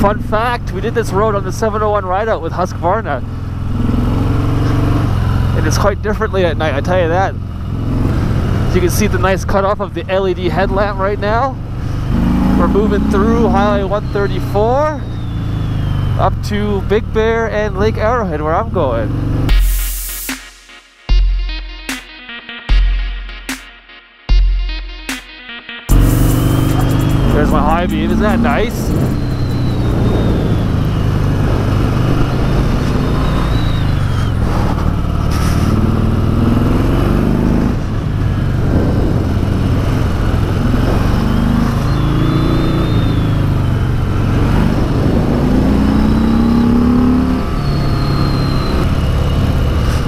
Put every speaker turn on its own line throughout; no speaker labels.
Fun fact, we did this road on the 701 ride out with Husqvarna. And it's quite differently at night, I tell you that. You can see the nice cutoff of the LED headlamp right now. We're moving through Highway 134 up to Big Bear and Lake Arrowhead, where I'm going. There's my high beam, isn't that nice?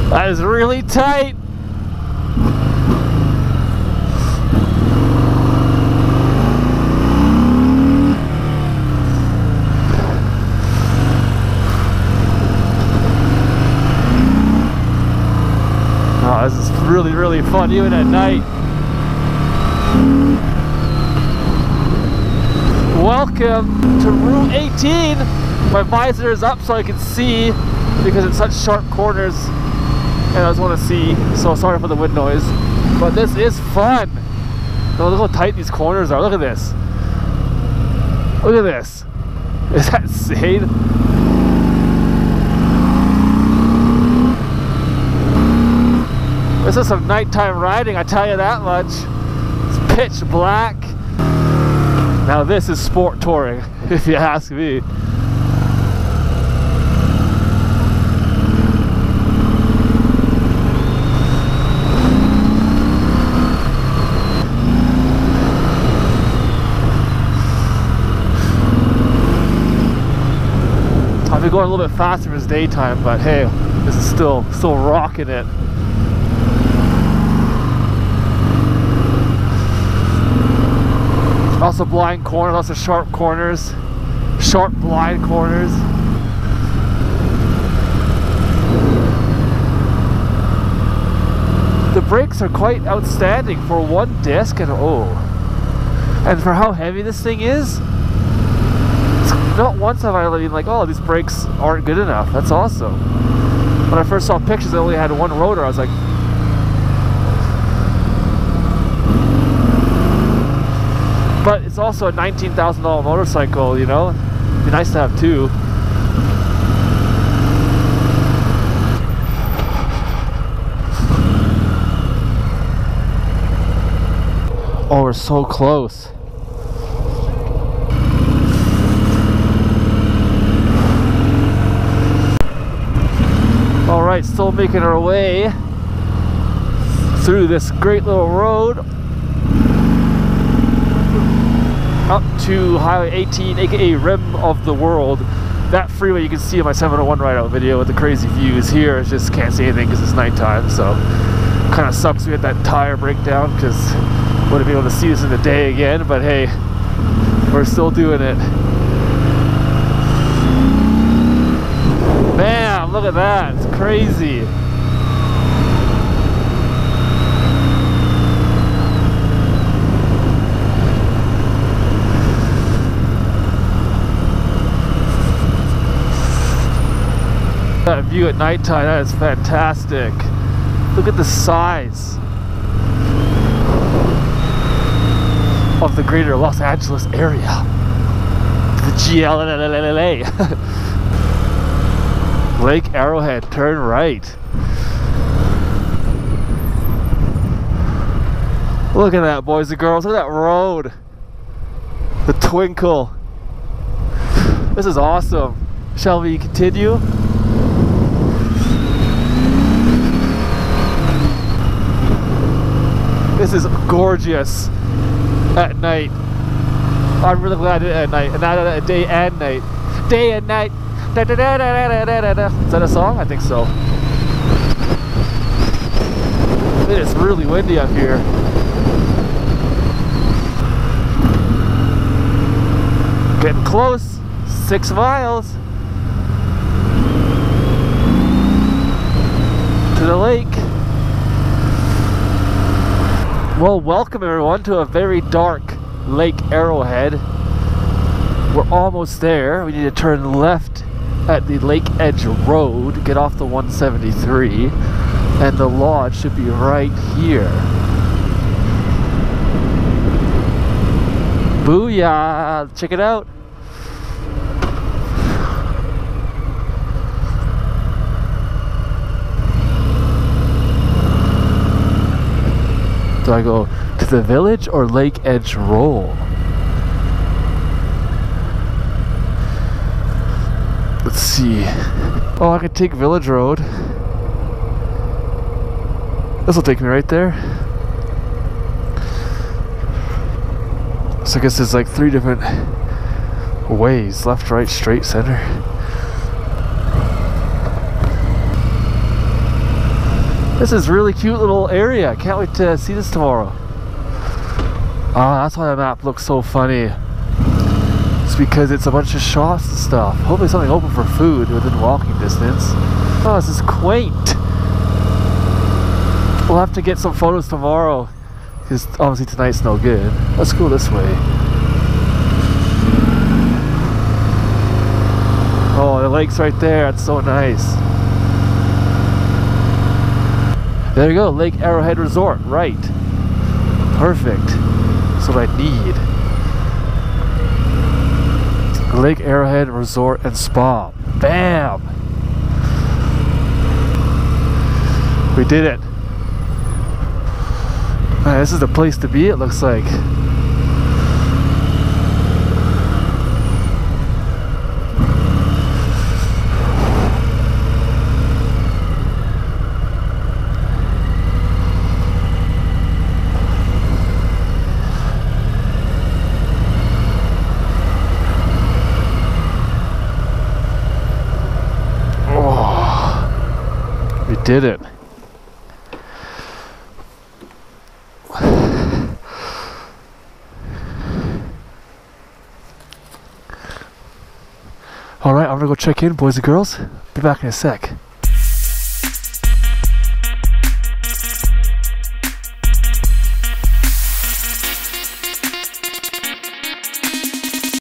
That is really tight. Oh, this is really fun, even at night. Welcome to Route 18. My visor is up so I can see because it's such sharp corners. And I just want to see, so sorry for the wind noise. But this is fun. Oh, look how tight these corners are. Look at this. Look at this. Is that insane? This is some nighttime riding, I tell you that much. It's pitch black. Now this is sport touring, if you ask me. I've been going a little bit faster if it's daytime, but hey, this is still rocking it. Lots of blind corners, lots of sharp corners, sharp blind corners. The brakes are quite outstanding for one disc, and and for how heavy this thing is. Not once have I been like, oh, these brakes aren't good enough. That's awesome. When I first saw pictures, they only had one rotor. I was like, but it's also a $19,000 motorcycle, you know? It'd be nice to have two. Oh, we're so close. Alright, still making our way through this great little road up to Highway 18, aka Rim of the World. That freeway you can see in my 701 ride out video with the crazy views. Here I just can't see anything because it's nighttime, so kind of sucks we had that tire breakdown because wouldn't be able to see this in the day again, but hey, we're still doing it. Bam! Look at that, it's crazy. That view at nighttime, that is fantastic. Look at the size of the greater Los Angeles area. The GLLLA. Lake Arrowhead, turn right. Look at that, boys and girls. Look at that road. The twinkle. This is awesome. Shall we continue? This is gorgeous at night. I'm really glad I did it at night, and not at day and night. Day and night. Da, da, da, da, da, da, da, da. Is that a song? I think so. It is really windy up here. Getting close. 6 miles to the lake. Well, welcome everyone to a very dark Lake Arrowhead. We're almost there. We need to turn left at the Lake Edge Road, get off the 173, and the lodge should be right here. Booyah! Check it out. Do I go to the village or Lake Edge Roll? Let's see. Oh, I can take Village Road. This will take me right there. So I guess there's like 3 different ways. Left, right, straight, center. This is a really cute little area. I can't wait to see this tomorrow. That's why the map looks so funny. It's because it's a bunch of shops and stuff. Hopefully something open for food within walking distance. Oh, this is quaint. We'll have to get some photos tomorrow, because obviously tonight's no good. Let's go this way. Oh, the lake's right there. That's so nice. There you go, Lake Arrowhead Resort, right. Perfect. That's what I need. Lake Arrowhead Resort and Spa. Bam! We did it. Man, this is the place to be, it looks like. Did it. Alright, I'm gonna go check in, boys and girls. Be back in a sec.